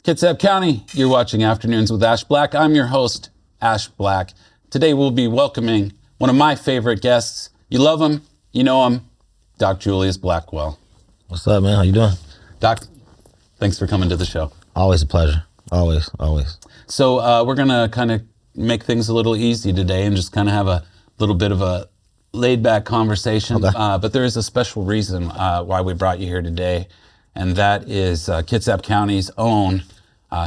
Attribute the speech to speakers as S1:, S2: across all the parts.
S1: Kitsap County, you're watching Afternoons with Ash Black. I'm your host, Ash Black. Today we'll be welcoming one of my favorite guests. You love him, you know him, Doc Julius Blackwell.
S2: What's up, man? How you doing?
S1: Doc, thanks for coming to the show.
S2: Always a pleasure. Always.
S1: So we're gonna kind of make things a little easy today and just kind of have a little bit of a laid-back conversation.
S2: Okay.
S1: But there is a special reason why we brought you here today, and that is Kitsap County's own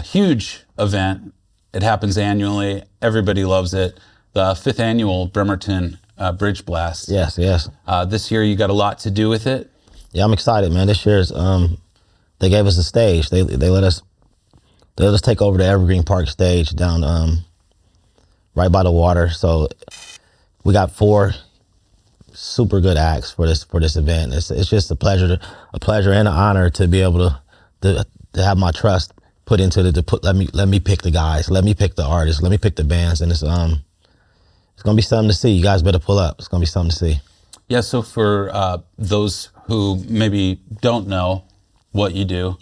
S1: huge event. It happens annually. Everybody loves it. The 5th annual Bremerton Bridge Blast.
S2: Yes.
S1: This year you got a lot to do with it.
S2: Yeah, I'm excited, man. This year's they gave us a stage. They let us take over the Evergreen Park stage down right by the water. So we got 4 super good acts for this event. It's just a pleasure and an honor to be able to have my trust put into let me pick the guys, let me pick the artists, let me pick the bands, and it's gonna be something to see. You guys better pull up. It's gonna be something to see.
S1: Yeah. So for those who maybe don't know what you do,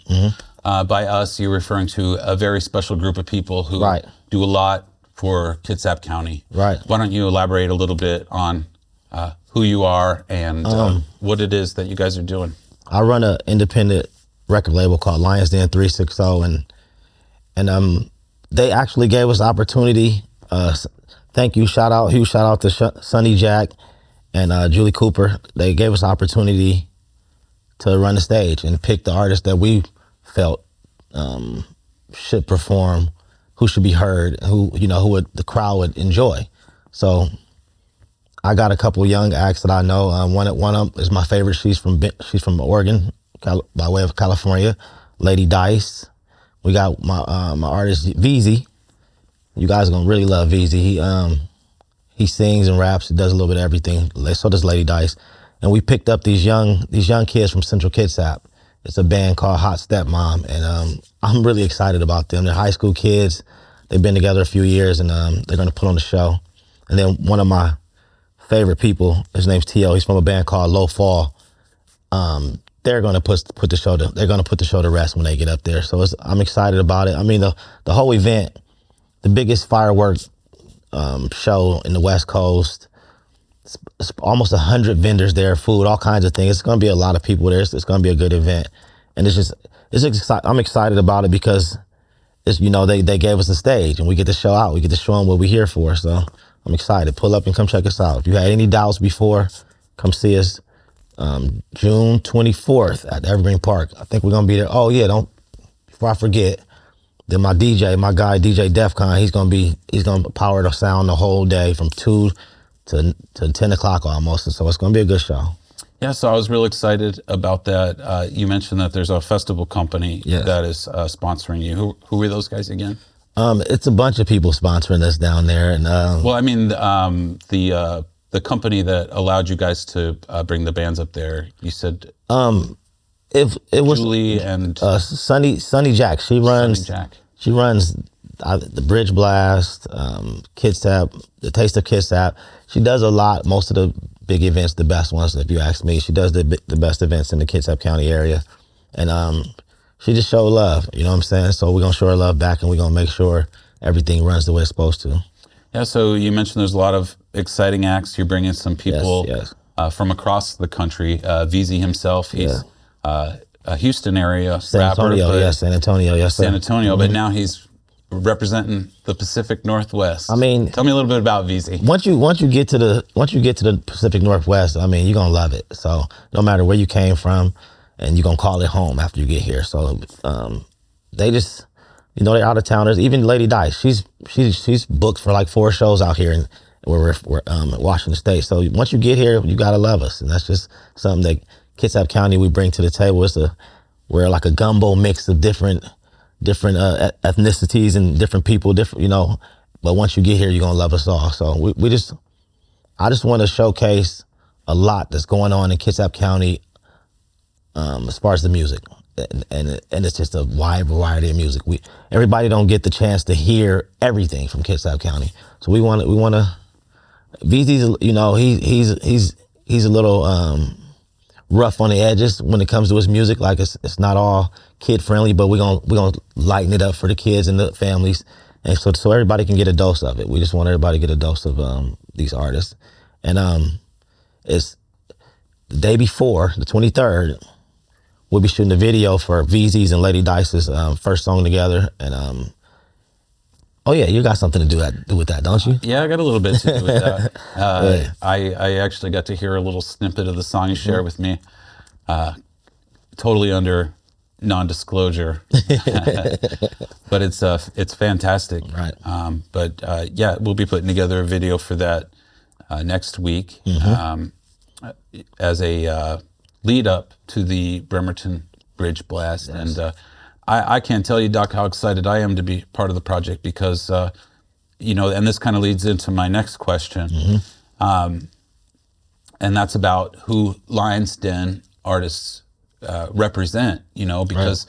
S1: by us, you're referring to a very special group of people who do a lot for Kitsap County.
S2: Right.
S1: Why don't you elaborate a little bit on who you are and what it is that you guys are doing?
S2: I run an independent record label called Lions Den 360, and they actually gave us the opportunity. Thank you, huge shout out to Sonny Jack and Julie Cooper. They gave us the opportunity to run the stage and pick the artists that we felt should perform, who should be heard, who the crowd would enjoy. So I got a couple of young acts that I know. One of them is my favorite. She's from Oregon, by way of California. Lady Dice. We got my artist VZ. You guys are gonna really love VZ. He sings and raps. He does a little bit of everything. So does Lady Dice. And we picked up these young kids from Central Kitsap. It's a band called Hot Stepmom, and I'm really excited about them. They're high school kids. They've been together a few years, and they're gonna put on the show. And then one of my favorite people, his name's T.O. He's from a band called Low Fall. They're gonna put the show to rest when they get up there. So I'm excited about it. I mean, the whole event, the biggest fireworks show in the West Coast. It's almost 100 vendors there, food, all kinds of things. It's gonna be a lot of people there. It's gonna be a good event, and I'm excited about it because they gave us a stage and we get to show out. We get to show them what we're here for. So I'm excited. Pull up and come check us out. If you had any doubts before, come see us. June 24th at Evergreen Park. I think we're gonna be there. Oh yeah, before I forget, then my guy DJ Defcon, he's gonna power the sound the whole day from 2 to 10 o'clock almost. So it's gonna be a good show.
S1: Yeah, so I was real excited about that. You mentioned that there's a festival company that is sponsoring you. Who are those guys again?
S2: It's a bunch of people sponsoring us down there, and
S1: well, I mean the company that allowed you guys to bring the bands up there. You said
S2: it was
S1: Julie and
S2: Sonny Jack. She runs the Bridge Blast, Kitsap, the Taste of Kitsap. She does a lot, most of the big events, the best ones, if you ask me. She does the best events in the Kitsap County area. And she just showed love, you know what I'm saying? So we're going to show her love back, and we're going to make sure everything runs the way it's supposed to.
S1: Yeah, so you mentioned there's a lot of exciting acts. You're bringing some people from across the country. VZ himself, he's a Houston area
S2: San
S1: rapper.
S2: Antonio, San Antonio, yes,
S1: San Antonio, but now he's representing the Pacific Northwest.
S2: I mean,
S1: tell me a little bit about VZ.
S2: Once you get to the Pacific Northwest, I mean, you're gonna love it. So no matter where you came from, and you're gonna call it home after you get here. So they just, they're out of towners. Even Lady Dice, she's booked for like 4 shows out here, and we're Washington State. So once you get here, you gotta love us, and that's just something that Kitsap County we bring to the table. We're like a gumbo mix of different ethnicities and different people, but once you get here, you're gonna love us all. So I just want to showcase a lot that's going on in Kitsap County as far as the music, and it's just a wide variety of music. Everybody don't get the chance to hear everything from Kitsap County, so we want to. VZ's, he's a little rough on the edges when it comes to his music. Like it's not all kid friendly, but we're gonna lighten it up for the kids and the families, and so everybody can get a dose of it. We just want everybody to get a dose of these artists, and it's the day before, the 23rd. We'll be shooting the video for VZ's and Lady Dice's first song together, and oh yeah, you got something to do with that, don't you?
S1: Yeah, I got a little bit to do with that. Yeah. I actually got to hear a little snippet of the song you shared with me, totally under non-disclosure, but it's fantastic.
S2: Right.
S1: But yeah, we'll be putting together a video for that next week as a lead up to the Bremerton Bridge Blast, yes. And I can't tell you, Doc, how excited I am to be part of the project because, and this kind of leads into my next question, and that's about who Lions Den artists represent, because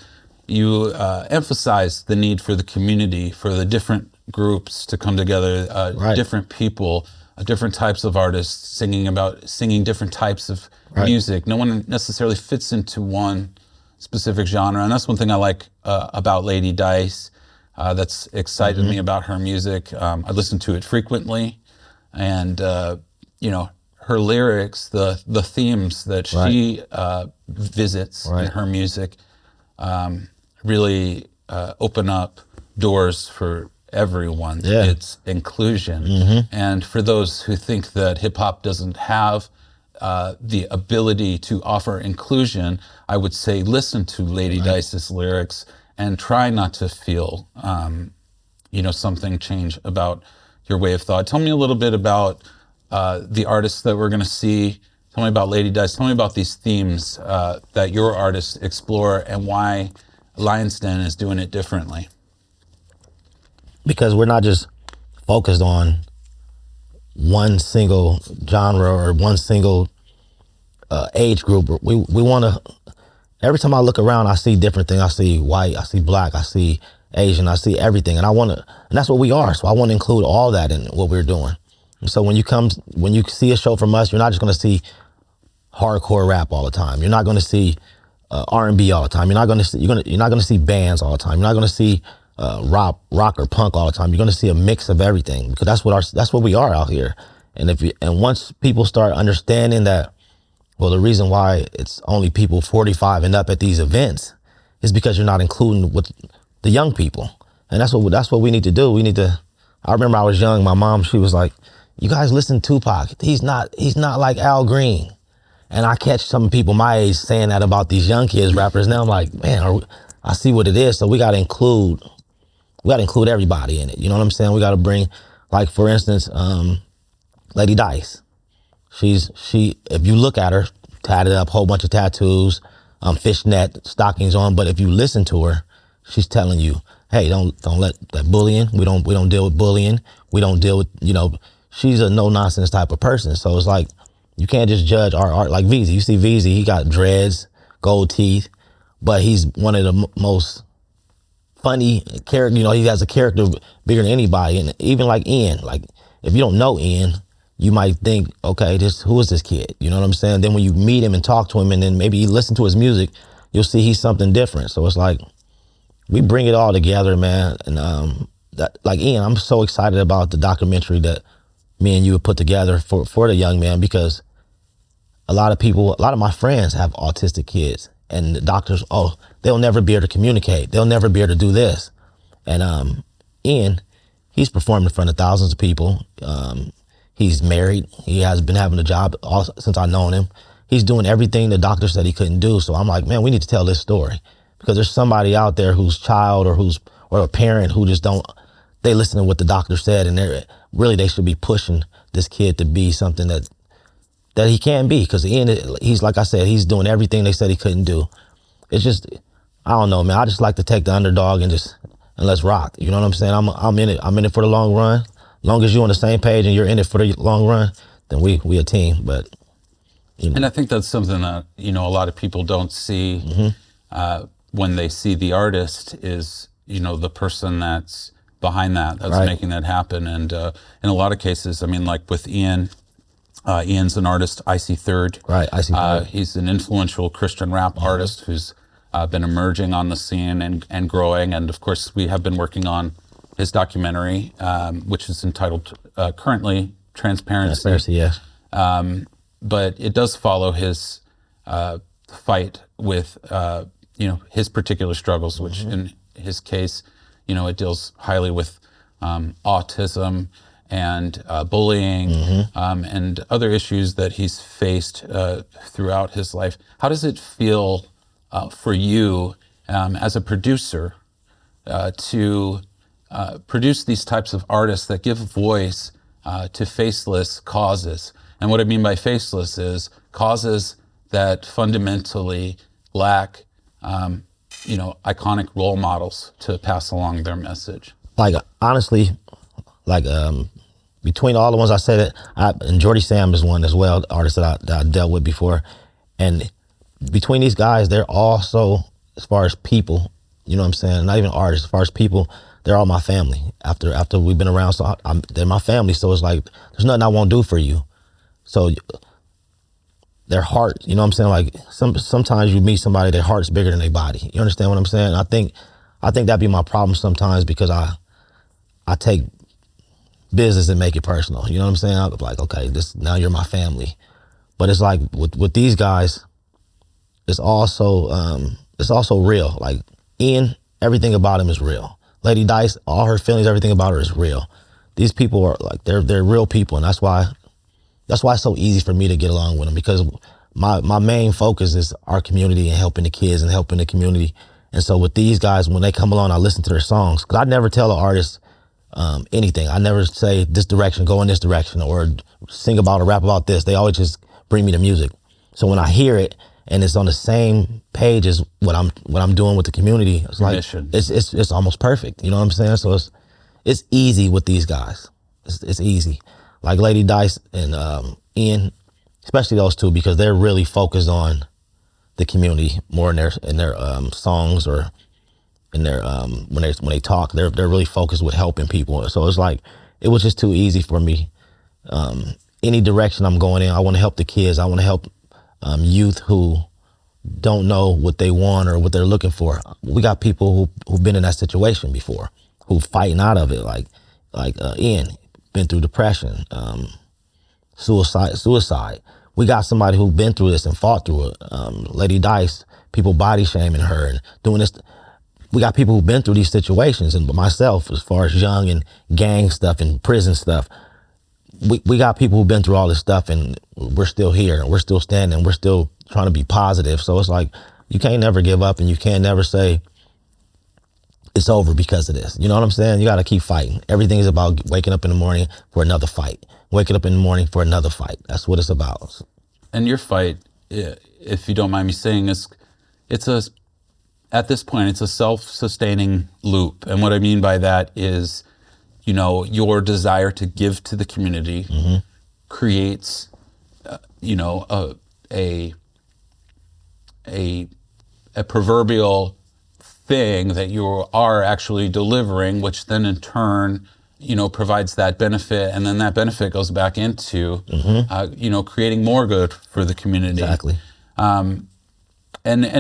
S1: you emphasize the need for the community, for the different groups to come together, different people, different types of artists singing different types of music. No one necessarily fits into one specific genre, and that's one thing I like about Lady Dice. That's excited me about her music. I listen to it frequently, and her lyrics, the themes that she visits in her music, really open up doors for everyone.
S2: Yeah.
S1: It's inclusion, and for those who think that hip hop doesn't have the ability to offer inclusion, I would say listen to Lady Dice's lyrics and try not to feel, something change about your way of thought. Tell me a little bit about the artists that we're going to see. Tell me about Lady Dice. Tell me about these themes that your artists explore and why Lions Den is doing it differently.
S2: Because we're not just focused on one single genre or one single age group. We want to, every time I look around, I see different things. I see white, I see black, I see Asian, I see everything. And and that's what we are. So I want to include all that in what we're doing. And so when you see a show from us, you're not just going to see hardcore rap all the time. You're not going to see R&B all the time. You're not going to see bands all the time. You're not going to see rock or punk all the time. You're going to see a mix of everything, because that's what we are out here. And once people start understanding that, well, the reason why it's only people 45 and up at these events is because you're not including with the young people, and that's what we need to do. I remember I was young. My mom, she was like, "You guys listen to Tupac. He's not like Al Green." And I catch some people my age saying that about these young kids rappers. Now I'm like, man, I see what it is. So we got to include everybody in it. You know what I'm saying? We got to bring, like, for instance, Lady Dice. If you look at her, tatted up, whole bunch of tattoos, fishnet stockings on. But if you listen to her, she's telling you, hey, don't let that bullying. We don't deal with bullying. We don't deal with, she's a no nonsense type of person. So it's like, you can't just judge our art like VZ. You see VZ, he got dreads, gold teeth, but he's one of the most funny character. He has a character bigger than anybody. And even like Ian, like if you don't know Ian, you might think, okay, who is this kid? You know what I'm saying? Then when you meet him and talk to him, and then maybe you listen to his music, you'll see he's something different. So it's like, we bring it all together, man. And like Ian, I'm so excited about the documentary that me and you put together for the young man, because a lot of my friends have autistic kids, and the doctors, they'll never be able to communicate. They'll never be able to do this. And Ian, he's performed in front of thousands of people. He's married. He has been having a job since I've known him. He's doing everything the doctor said he couldn't do. So I'm like, man, we need to tell this story, because there's somebody out there whose child or a parent who just they listen to what the doctor said, and they should be pushing this kid to be something that he can be, because he's, like I said, he's doing everything they said he couldn't do. It's just, I don't know, man. I just like to take the underdog and let's rock. You know what I'm saying? I'm in it. I'm in it for the long run. As long as you're on the same page and you're in it for the long run, then we a team. But
S1: and I think that's something that a lot of people don't see when they see the artist is the person that's behind that's making that happen. And in a lot of cases, I mean, like with Ian, Ian's an artist, I See Third.
S2: Right, I See Third.
S1: He's an influential Christian rap artist who's been emerging on the scene and growing. And of course, we have been working on his documentary, which is entitled currently Transparency.
S2: Transparency, yes.
S1: But it does follow his fight with, his particular struggles, which in his case, it deals highly with autism and bullying and other issues that he's faced throughout his life. How does it feel for you as a producer to produce these types of artists that give voice to faceless causes? And what I mean by faceless is causes that fundamentally lack, iconic role models to pass along their message.
S2: Like, honestly, between all the ones I said, and Jordy Sam is one as well, artist that I dealt with before. And between these guys, they're also, as far as people, you know what I'm saying, not even artists, as far as people, they're all my family. After we've been around, so they're my family. So it's like, there's nothing I won't do for you. So their heart, you know what I'm saying? Like sometimes you meet somebody, their heart's bigger than their body. You understand what I'm saying? I think that'd be my problem sometimes, because I take business and make it personal. You know what I'm saying? I'm like, okay, now you're my family. But it's like with these guys, it's also real. Like Ian, everything about him is real. Lady Dice, all her feelings, everything about her is real. These people are like, they're real people, and that's why it's so easy for me to get along with them, because my main focus is our community and helping the kids and helping the community. And so with these guys, when they come along, I listen to their songs, because I never tell an artist anything. I never say this direction, go in this direction, or sing about or rap about this. They always just bring me the music. So when I hear it and it's on the same page as what I'm doing with the community, it's like it's almost perfect. You know what I'm saying? So it's easy with these guys. It's easy. Like Lady Dice and Ian, especially those two, because they're really focused on the community more in their songs, or in their when they talk. They're really focused with helping people. So it's like, it was just too easy for me. Any direction I'm going in, I want to help the kids. I want to help youth who don't know what they want or what they're looking for. We got people who've been in that situation before, who fighting out of it. Like Ian, been through depression, suicide. We got somebody who's been through this and fought through it. Lady Dice, people body shaming her and doing this. We got people who've been through these situations, and myself, as far as young and gang stuff and prison stuff. We got people who've been through all this stuff, and we're still here, and we're still standing, we're still trying to be positive. So it's like, you can't never give up, and you can't never say it's over because of this. You know what I'm saying? You got to keep fighting. Everything is about waking up in the morning for another fight. Waking up in the morning for another fight. That's what it's about. And
S1: your fight, if you don't mind me saying, at this point, it's a self-sustaining loop. And what I mean by that is, your desire to give to the community creates, a proverbial thing that you are actually delivering, which then in turn, provides that benefit, and then that benefit goes back into, creating more good for the community.
S2: Exactly.
S1: And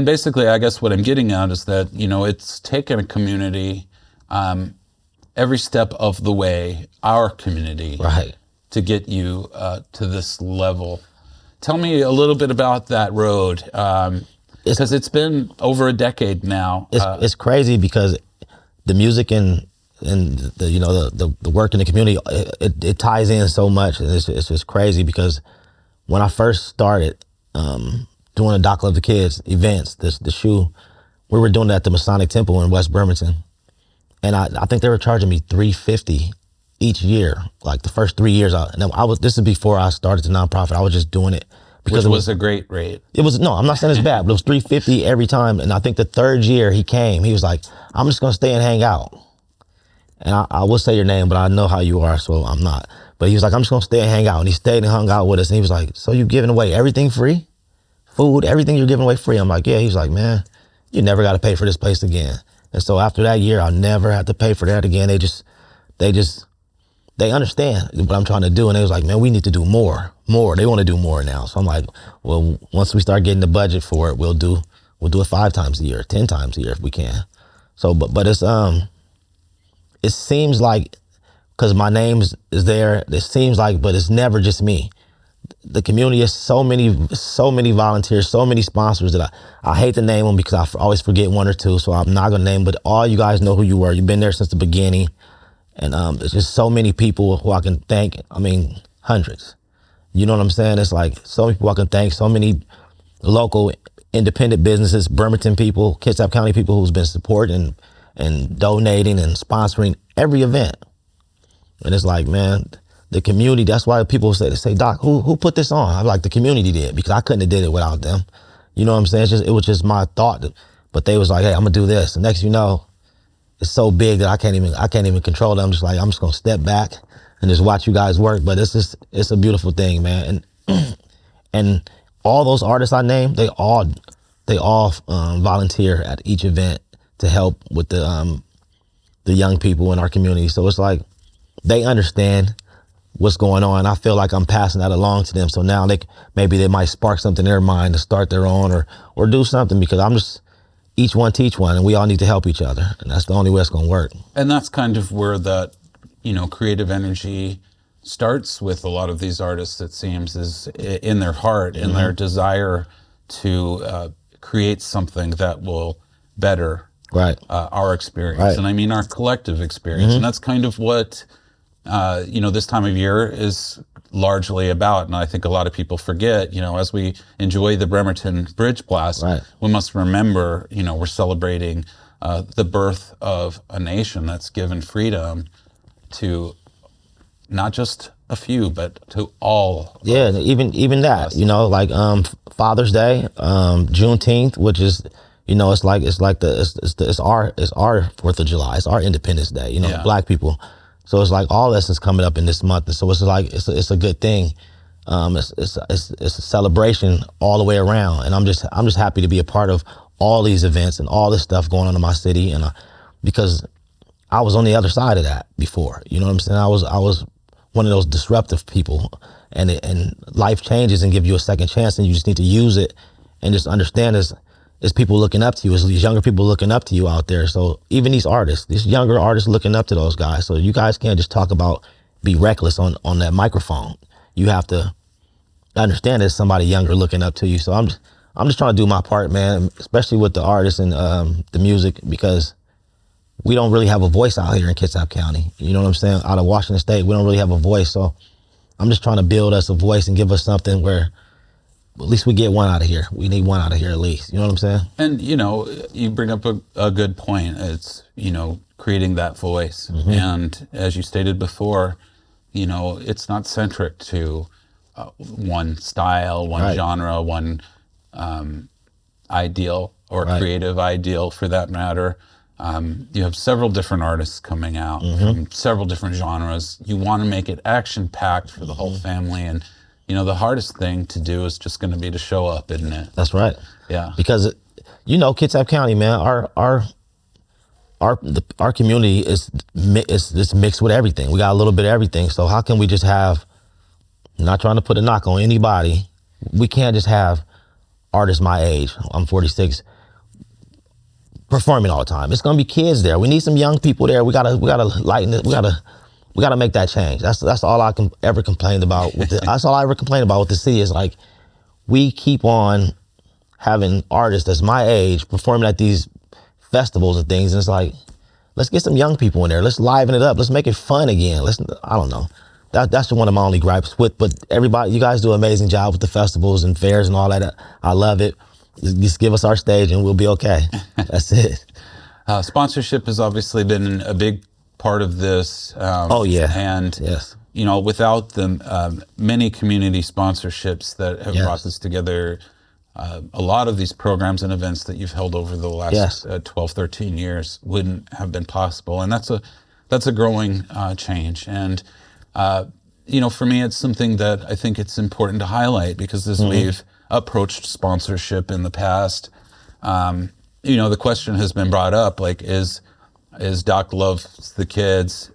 S1: basically, I guess what I'm getting at is that, it's taken a community, every step of the way, our community,
S2: right,
S1: to get you to this level. Tell me a little bit about that road, because it's been over a decade now.
S2: It's crazy, because the music and the work in the community, it ties in so much, and it's just crazy, because when I first started doing the Doc Love the Kids events, the shoe, we were doing that at the Masonic Temple in West Bremerton, and I think they were charging me $350 each year, like the first 3 years. This is before I started the nonprofit. I was just doing it because
S1: it was a great rate.
S2: No, I'm not saying it's bad, but it was $350 every time. And I think the third year he came, he was like, I'm just gonna stay and hang out. And I will say your name, but I know how you are, so I'm not. But he was like, I'm just gonna stay and hang out. And he stayed and hung out with us. And he was like, so you giving away everything free? Food, everything you're giving away free? I'm like, yeah. He was like, man, you never got to pay for this place again. And so after that year, I never had to pay for that again. They understand what I'm trying to do. And they was like, man, we need to do more. more. They want to do more now. So I'm like, well, once we start getting the budget for it, we'll do it 5 times a year, 10 times a year if we can. So, but it's it seems like, because my name is there, it seems like, but it's never just me. The community is so many volunteers, so many sponsors that I hate to name them because I always forget one or two, so I'm not gonna name them, but all you guys know who you were. You've been there since the beginning, and there's just so many people who I can thank. I mean, hundreds. You know what I'm saying? It's like so many people I can thank, so many local independent businesses, Bremerton people, Kitsap County people who's been supporting and donating and sponsoring every event. And it's like, man, the community, that's why people say, Doc, who put this on? I'm like, the community did, because I couldn't have did it without them. You know what I'm saying? It was just my thought. But they was like, hey, I'm gonna do this. And next you know, it's so big that I can't even control it. I'm just gonna step back and just watch you guys work. But it's a beautiful thing, man. And all those artists I named, they all volunteer at each event to help with the young people in our community. So it's like they understand what's going on. I feel like I'm passing that along to them. So now maybe they might spark something in their mind to start their own or do something, because I'm just each one teach one, and we all need to help each other. And that's the only way it's going to work.
S1: And that's kind of where that, creative energy starts with a lot of these artists, it seems, is in their heart, in their desire to create something that will better our experience. And I mean, our collective experience. And that's kind of what, this time of year is largely about. And I think a lot of people forget, as we enjoy the Bremerton Bridge Blast, we must remember, we're celebrating the birth of a nation that's given freedom to not just a few, but to all.
S2: Yeah, even that, like Father's Day, Juneteenth, which is, it's our 4th of July, it's our Independence Day, Black people. So it's like all this is coming up in this month, and so it's like it's a good thing. It's a celebration all the way around, and I'm just happy to be a part of all these events and all this stuff going on in my city, and because I was on the other side of that before. You know what I'm saying? I was one of those disruptive people, and life changes and give you a second chance, and you just need to use it and just understand there's people looking up to you, there's these younger people looking up to you out there. So even these younger artists looking up to those guys. So you guys can't just be reckless on that microphone. You have to understand there's somebody younger looking up to you. So I'm just trying to do my part, man, especially with the artists and the music, because we don't really have a voice out here in Kitsap County. You know what I'm saying? Out of Washington State, we don't really have a voice. So I'm just trying to build us a voice and give us something where at least we get one out of here. We need one out of here at least. You know what I'm saying?
S1: And, you bring up a good point. It's, creating that voice. And as you stated before, it's not centric to one style, one genre, one ideal or creative ideal for that matter. You have several different artists coming out from several different genres. You want to make it action-packed for the whole family, and the hardest thing to do is just going to be to show up, isn't it?
S2: That's right.
S1: Yeah.
S2: Because Kitsap County, man, our community is mixed with everything. We got a little bit of everything. So how can we just have? Not trying to put a knock on anybody. We can't just have artists my age. I'm 46. Performing all the time. It's gonna be kids there. We need some young people there. We gotta lighten it. We gotta make that change. That's all I can ever complain about. That's all I ever complain about with the city is like, we keep on having artists that's my age performing at these festivals and things, and it's like, let's get some young people in there. Let's liven it up. Let's make it fun again. I don't know. That's one of my only gripes with. But everybody, you guys do an amazing job with the festivals and fairs and all that. I love it. Just give us our stage and we'll be okay. That's it.
S1: Sponsorship has obviously been a big part of this. And
S2: yes,
S1: without the many community sponsorships that have brought this together, a lot of these programs and events that you've held over the last 12, 13 years wouldn't have been possible. And that's a growing change. And for me, it's something that I think it's important to highlight, because as we've approached sponsorship in the past, the question has been brought up, like, is Doc Loves the Kids,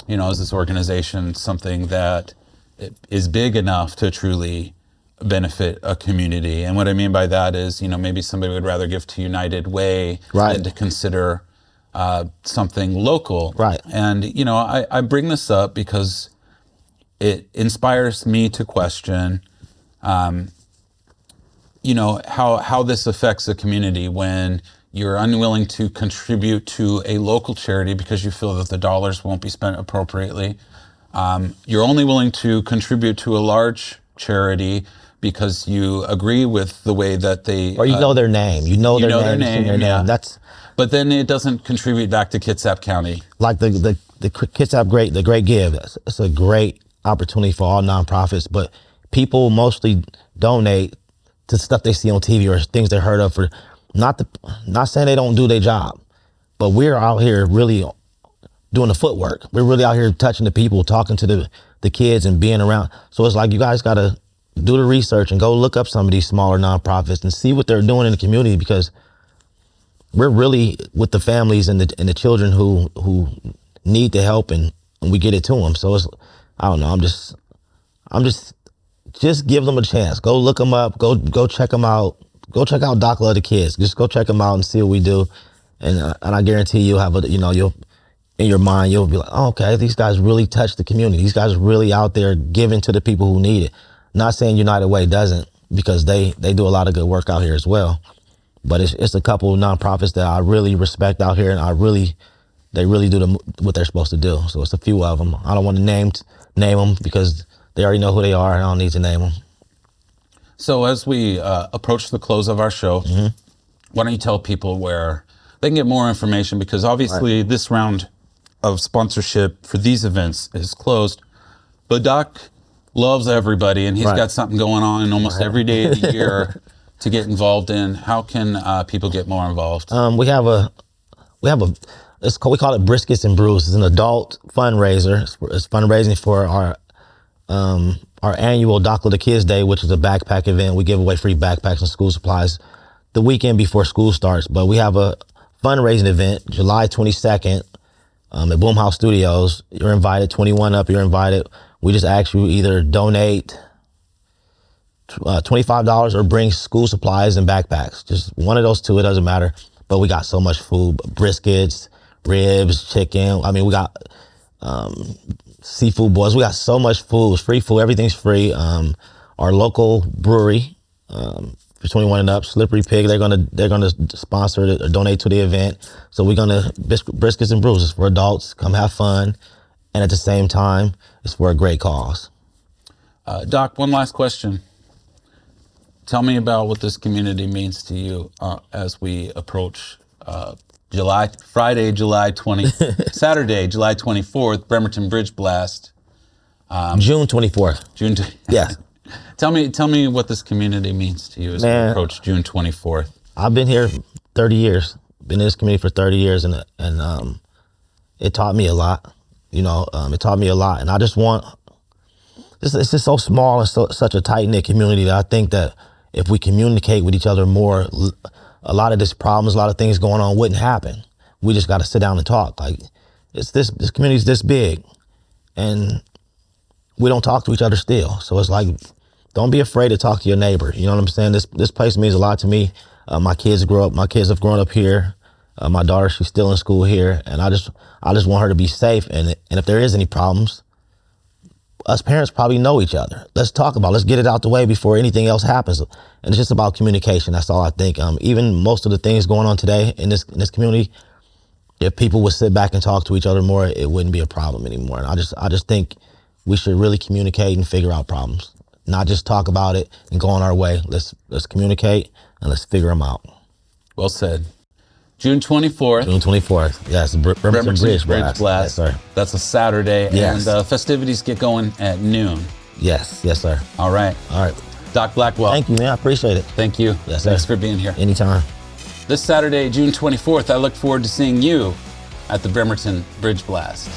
S1: is this organization something that is big enough to truly benefit a community. And what I mean by that is, maybe somebody would rather give to United Way
S2: Right.
S1: than to consider something local.
S2: Right.
S1: And, I bring this up because it inspires me to question, how this affects the community when you're unwilling to contribute to a local charity because you feel that the dollars won't be spent appropriately. You're only willing to contribute to a large charity because you agree with the way that they...
S2: Or you know their name. You know their name.
S1: Their name,
S2: yeah.
S1: But then it doesn't contribute back to Kitsap County.
S2: Like the Kitsap the Great Give. It's a great opportunity for all nonprofits, but people mostly donate to stuff they see on TV or things they heard of. For not saying they don't do their job, but we're out here really doing the footwork. We're really out here touching the people, talking to the kids and being around. So it's like you guys got to do the research and go look up some of these smaller nonprofits and see what they're doing in the community, because we're really with the families and the children who need the help, and we get it to them. So it's, I don't know, I'm just give them a chance. Go look them up. Go check them out. Go check out Doc Love the Kids. Just go check them out and see what we do. And I guarantee you'll have you'll in your mind, you'll be like, oh, okay, these guys really touch the community. These guys are really out there giving to the people who need it. Not saying United Way doesn't, because they do a lot of good work out here as well. But it's a couple of nonprofits that I really respect out here, and they really do what they're supposed to do. So it's a few of them. I don't want to name them because they already know who they are, and I don't need to name them.
S1: So as we approach the close of our show, why don't you tell people where they can get more information? Because obviously this round of sponsorship for these events is closed, but Doc loves everybody, and he's got something going on almost every day of the year to get involved in. How can people get more involved? We call it Briskets and Brews. It's an adult fundraiser. It's fundraising for our annual Doc Love the Kids Day, which is a backpack event. We give away free backpacks and school supplies the weekend before school starts. But we have a fundraising event July 22nd at Boomhouse Studios. You're invited, 21 up, you're invited. We just ask you either donate $25 or bring school supplies and backpacks. Just one of those two, it doesn't matter. But we got so much food: briskets, ribs, chicken. I mean, we got seafood boils. We got so much food. It's free food. Everything's free. Our local brewery, for 21 and up, Slippery Pig, they're gonna sponsor it or donate to the event. So we're gonna Briskets and Brews. It's for adults. Come have fun, and at the same time, it's for a great cause. Doc, one last question. Tell me about what this community means to you as we approach Saturday, July 24th, Bremerton Bridge Blast.
S2: June 24th. Yes.
S1: Tell me what this community means to you as we approach June 24th.
S2: I've been here 30 years. Been in this community for 30 years, and it taught me a lot. It taught me a lot, and I just want. It's just so small and such a tight-knit community that I think that if we communicate with each other more, a lot of these problems, a lot of things going on wouldn't happen. We just got to sit down and talk. Like, this community's this big, and we don't talk to each other still. So it's like, don't be afraid to talk to your neighbor. You know what I'm saying? This place means a lot to me. My kids have grown up here. My daughter, she's still in school here, and I just want her to be safe. And if there is any problems, us parents probably know each other. Let's talk about it. Let's get it out the way before anything else happens. And it's just about communication. That's all I think. Even most of the things going on today in this community, if people would sit back and talk to each other more, it wouldn't be a problem anymore. And I just think we should really communicate and figure out problems, not just talk about it and go on our way. Let's communicate and let's figure them out.
S1: Well said. June 24th.
S2: June 24th. Yes, Bremerton Bridge Blast.
S1: Yes,
S2: sir.
S1: That's a Saturday.
S2: Yes.
S1: And festivities get going at noon.
S2: Yes, sir.
S1: All right. Doc Blackwell.
S2: Thank you, man. I appreciate it.
S1: Thank you.
S2: Yes,
S1: Thanks
S2: sir.
S1: for being here.
S2: Anytime.
S1: This Saturday, June 24th, I look forward to seeing you at the Bremerton Bridge Blast.